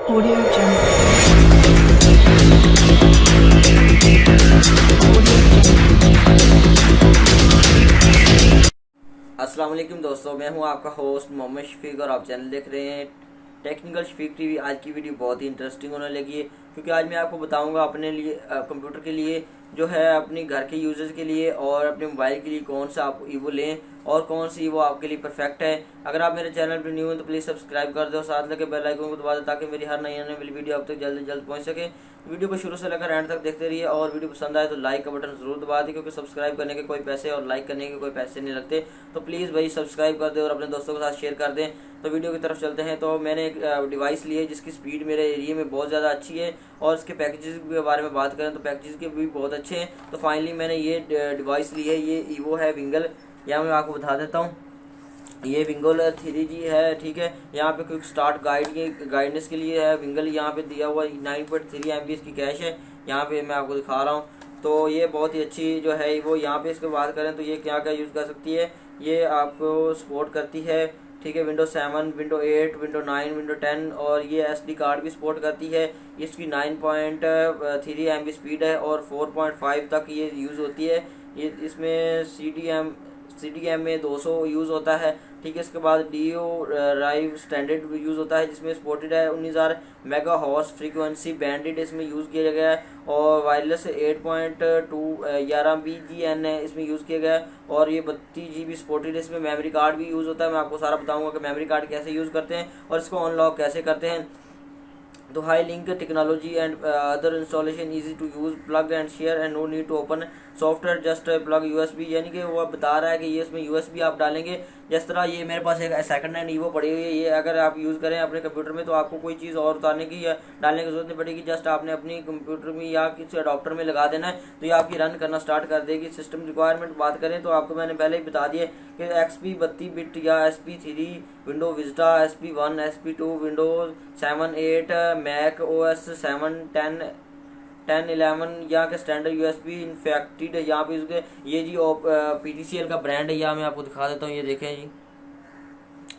Audio Jungle. अस्सलाम वालेकुम दोस्तों, मैं हूं आपका होस्ट मोहम्मद शफीक और आप चैनल देख रहे हैं टेक्निकल शफीक टीवी। आज की वीडियो बहुत ही इंटरेस्टिंग होने लगी है क्योंकि आज मैं आपको बताऊंगा अपने लिए कंप्यूटर के लिए जो है अपने घर के यूजर्स के लिए और अपने मोबाइल के लिए कौन सा आप ईवो लें और कौन सी ईवो आपके लिए परफेक्ट है। अगर आप मेरे चैनल पर न्यू हैं तो प्लीज़ सब्सक्राइब कर दो, साथ लगे बेल आइकन को दबा दो ताकि मेरी हर नई आने वाली वीडियो आप तक जल्द से जल्द पहुँच सके। वीडियो को शुरू से लेकर एंड तक देखते रहिए और वीडियो पसंद आए तो लाइक का बटन जरूर दबा दें क्योंकि सब्सक्राइब करने के कोई पैसे और लाइक करने के कोई पैसे नहीं लगते। तो प्लीज़ भाई सब्सक्राइब कर दें और अपने दोस्तों के साथ शेयर कर दें। तो वीडियो की तरफ चलते हैं। तो मैंने एक डिवाइस ली है जिसकी स्पीड मेरे एरिया में बहुत ज़्यादा अच्छी है और इसके पैकेजेस के बारे में बात करें तो पैकेजेस के भी बहुत अच्छे हैं। तो फाइनली मैंने ये डिवाइस ली है, ये ईवो है विंगल। यहाँ मैं आपको बता देता हूँ, ये विंगल 3G है, ठीक है। यहाँ पे क्विक स्टार्ट गाइडेंस के लिए है विंगल। यहाँ पे दिया हुआ 9.3 MB की कैश है। यहाँ पे मैं आपको दिखा रहा हूँ। तो ये बहुत ही अच्छी जो है वो, यहाँ पे इसके बात करें तो ये क्या क्या यूज़ कर सकती है, ये आपको सपोर्ट करती है, ठीक है। विंडो 7, विंडो 8, विंडो 9, विंडो 10 और ये SD कार्ड भी सपोर्ट करती है। इसकी 9.3 MB स्पीड है और 4.5 तक ये यूज़ होती है। ये इसमें CDM में 200 यूज़ होता है, ठीक है। इसके बाद DO राइव स्टैंडर्ड यूज़ होता है जिसमें सपोर्टेड है 19,000 मेगा हॉर्स फ्रीक्वेंसी बैंडेड इसमें यूज़ किया गया है और वायरलेस 8.2 11 BGN है इसमें यूज़ किया गया है और ये 32 GB सपोर्टेड है। इसमें मेमोरी कार्ड भी यूज़ होता है। मैं आपको सारा बताऊंगा कि मेमोरी कार्ड कैसे यूज़ करते हैं और इसको अनलॉक कैसे करते हैं। तो high link technology and other installation easy to use, plug and share and no need to open software, just plug USB। यानी कि वो बता रहा है कि ये इसमें USB आप डालेंगे। जिस तरह ये मेरे पास एक सेकंड हैंड ईवो पड़ी हुई है, ये अगर आप यूज़ करें अपने कंप्यूटर में तो आपको कोई चीज़ और उतारने की या डालने की जरूरत नहीं पड़ेगी। जस्ट आपने अपनी कंप्यूटर में या किसी अडॉप्टर में लगा देना है तो ये आपकी रन करना स्टार्ट कर देगी। सिस्टम रिक्वायरमेंट बात करें तो आपको मैंने पहले ही बता दिए कि XP 32 बिट या SP3, window Vista SP1, SP2, Windows 7, 8, Mac OS 7, 10, 11 यहाँ के स्टैंडर्ड USB इन्फेक्टेड है। यहाँ पे इसके ये जी PTCL का ब्रांड है। यहाँ मैं आपको दिखा देता हूँ, ये देखें जी,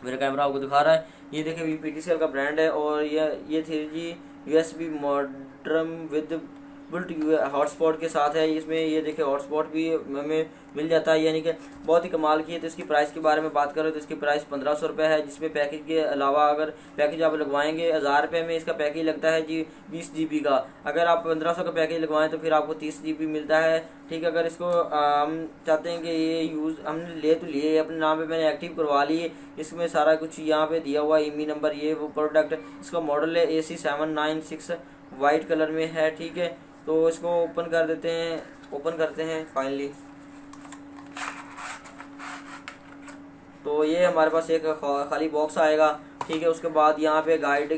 मेरा कैमरा आपको दिखा रहा है, ये देखें ये PTCL का ब्रांड है और ये 3G USB modem with built hotspot के साथ है। इसमें ये देखें हॉटस्पॉट भी हमें मिल जाता है, यानी कि बहुत ही कमाल की है। तो इसकी प्राइस के बारे में बात करें तो इसकी प्राइस 1500 रुपये है, जिसमें पैकेज के अलावा अगर पैकेज आप लगवाएंगे 1000 रुपये में इसका पैकेज लगता है जी 20 GB का। अगर आप 1500 का पैकेज लगवाएं तो फिर आपको 30 GB मिलता है, ठीक है। अगर इसको हम चाहते हैं कि ये यूज़ हमने ले तो लिए अपने नाम पे, मैंने एक्टिव करवा लिए। इसमें सारा कुछ यहाँ पे दिया हुआ IMEI नंबर, ये वो प्रोडक्ट, इसका मॉडल है AC796, वाइट कलर में है, ठीक है। तो इसको ओपन कर देते हैं, ओपन करते हैं फाइनली। तो ये हमारे पास एक खाली बॉक्स आएगा, ठीक है। उसके बाद यहाँ पे गाइड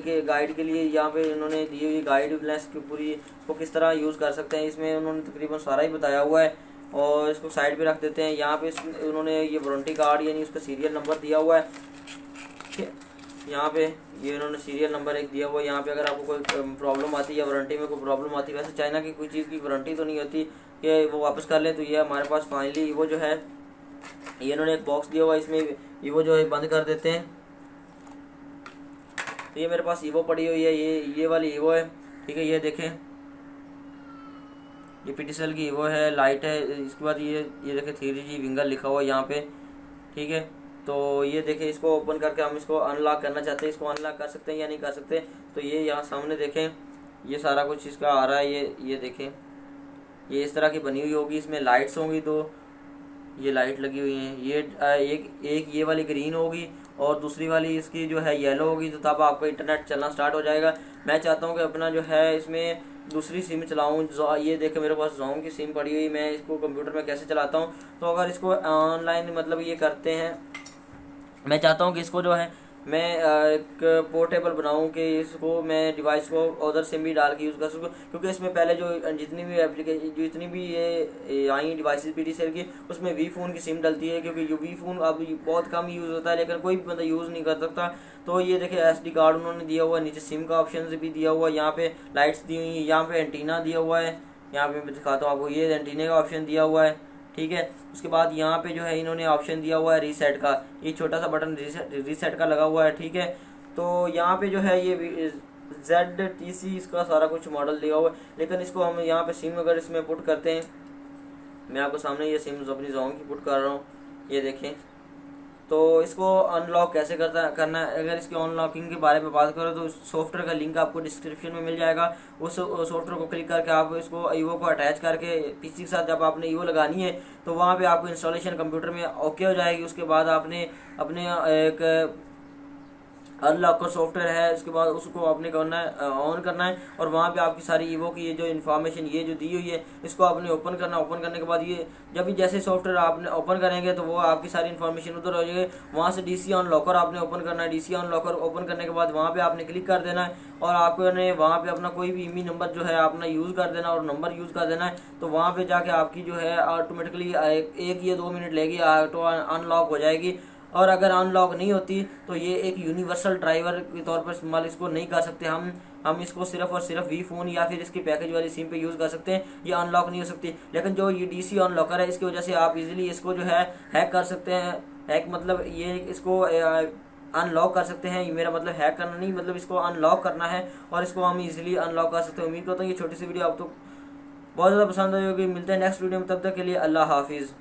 के लिए यहाँ पे इन्होंने दी हुई गाइडलाइंस की पूरी, इसको किस तरह यूज़ कर सकते हैं इसमें उन्होंने तकरीबन सारा ही बताया हुआ है। और इसको साइड पे रख देते हैं। यहाँ पे उन्होंने ये वारंटी कार्ड यानी उसका सीरियल नंबर दिया हुआ है, ठीक है। यहाँ पे ये इन्होंने सीरियल नंबर एक दिया हुआ है। यहाँ पे अगर आपको कोई प्रॉब्लम आती है या वारंटी में कोई प्रॉब्लम आती है, वैसे चाइना की कोई चीज़ की वारंटी तो नहीं होती कि वो वापस कर लें। तो ये हमारे पास फाइनली वो जो है ये इन्होंने एक बॉक्स दिया हुआ है, इसमें ईवो जो है बंद कर देते हैं। तो ये मेरे पास ईवो पड़ी हुई है, ये वाली ईवो है, ठीक है। ये देखें ये PTCL की ईवो है, लाइट है। इसके बाद ये देखें 3G विंगल लिखा हुआ है यहाँ पे, ठीक है। तो ये देखें इसको ओपन करके हम इसको अनलॉक करना चाहते हैं, इसको अनलॉक कर सकते हैं या नहीं कर सकते। तो ये यहाँ सामने देखें ये सारा कुछ इसका आ रहा है, ये देखें ये इस तरह की बनी हुई होगी। इसमें लाइट्स होंगी, तो ये लाइट लगी हुई हैं। ये एक ये वाली ग्रीन होगी और दूसरी वाली इसकी जो है येलो होगी। तो तब आपका इंटरनेट चलना स्टार्ट हो जाएगा। मैं चाहता हूँ कि अपना जो है इसमें दूसरी सिम चलाऊँ। ये देखें मेरे पास जोम की सिम पड़ी हुई, मैं इसको कंप्यूटर में कैसे चलाता हूँ। तो अगर इसको ऑनलाइन मतलब ये करते हैं, मैं चाहता हूँ कि इसको जो है मैं एक पोर्टेबल बनाऊँ कि इसको मैं डिवाइस को अदर सिम भी डाल के यूज़ कर सकूँ। क्योंकि इसमें पहले जो जितनी भी एप्लीकेशन जितनी भी ये आई डिवाइसेस PTCL की, उसमें वी फ़ोन की सिम डलती है क्योंकि जो वी फ़ोन अब बहुत कम यूज़ होता है, लेकिन कोई भी बंदा यूज़ नहीं कर सकता। तो ये देखिए SD कार्ड उन्होंने दिया हुआ है, नीचे सिम का ऑप्शन भी दिया हुआ है, यहाँ पे लाइट्स दी हुई है, यहाँ पे एंटीना दिया हुआ है। यहाँ पे मैं दिखाता हूँ आपको, ये एंटीने का ऑप्शन दिया हुआ है, ठीक है। उसके बाद यहाँ पे जो है इन्होंने ऑप्शन दिया हुआ है रीसेट का, ये छोटा सा बटन रीसेट का लगा हुआ है, ठीक है। तो यहाँ पे जो है ये ZTC इसका सारा कुछ मॉडल दिया हुआ है। लेकिन इसको हम यहाँ पे सिम अगर इसमें पुट करते हैं, मैं आपको सामने ये सिम अपनी जोंग की पुट कर रहा हूँ, ये देखें। तो इसको अनलॉक कैसे करना है, अगर इसके अनलॉकिंग के बारे में बात करो तो सॉफ्टवेयर का लिंक आपको डिस्क्रिप्शन में मिल जाएगा। उस सॉफ्टवेयर को क्लिक करके आप इसको ईवो को अटैच करके पीसी के साथ जब आपने ईवो लगानी है तो वहाँ पे आपको इंस्टॉलेशन कंप्यूटर में ओके हो जाएगी। उसके बाद आपने अपने एक अनलॉकर सॉफ्टवेयर है, उसके बाद उसको आपने करना है, ऑन करना है, और वहाँ पे आपकी सारी ईवो की ये जो इन्फॉर्मेशन ये जो दी हुई है इसको आपने ओपन करना। ओपन करने के बाद ये जब भी जैसे सॉफ्टवेयर आपने ओपन करेंगे तो वो आपकी सारी इन्फॉर्मेशन उधर हो जाएगी। वहाँ से डीसी अनलॉकर आपने ओपन करना है। डीसी अनलॉकर ओपन करने के बाद वहाँ पे आपने क्लिक कर देना है और आपने वहाँ पे अपना कोई भी ईमेल नंबर जो है अपना यूज़ कर देना और नंबर यूज़ कर देना है। तो वहाँ पे जाके आपकी जो है ऑटोमेटिकली 1 या 2 मिनट लेगी, ऑटो अनलॉक हो जाएगी। और अगर अनलॉक नहीं होती तो ये एक यूनिवर्सल ड्राइवर के तौर पर इस्तेमाल इसको नहीं कर सकते हम इसको सिर्फ और सिर्फ वी फ़ोन या फिर इसकी पैकेज वाली सिम पे यूज़ कर सकते हैं, ये अनलॉक नहीं हो सकती। लेकिन जो ये डीसी अनलॉकर है इसकी वजह से आप इजीली इसको जो है हैक कर सकते हैं। हैक मतलब ये इसको अनलॉक कर सकते हैं, मेरा मतलब हैक करना नहीं, मतलब इसको अनलॉक करना है और इसको हम इजीली अनलॉक कर सकते हैं। उम्मीद करता हूँ ये छोटी सी वीडियो आप तो बहुत ज़्यादा पसंद आई होगी। मिलते हैं नेक्स्ट वीडियो में, तब तक के लिए अल्लाह हाफिज़।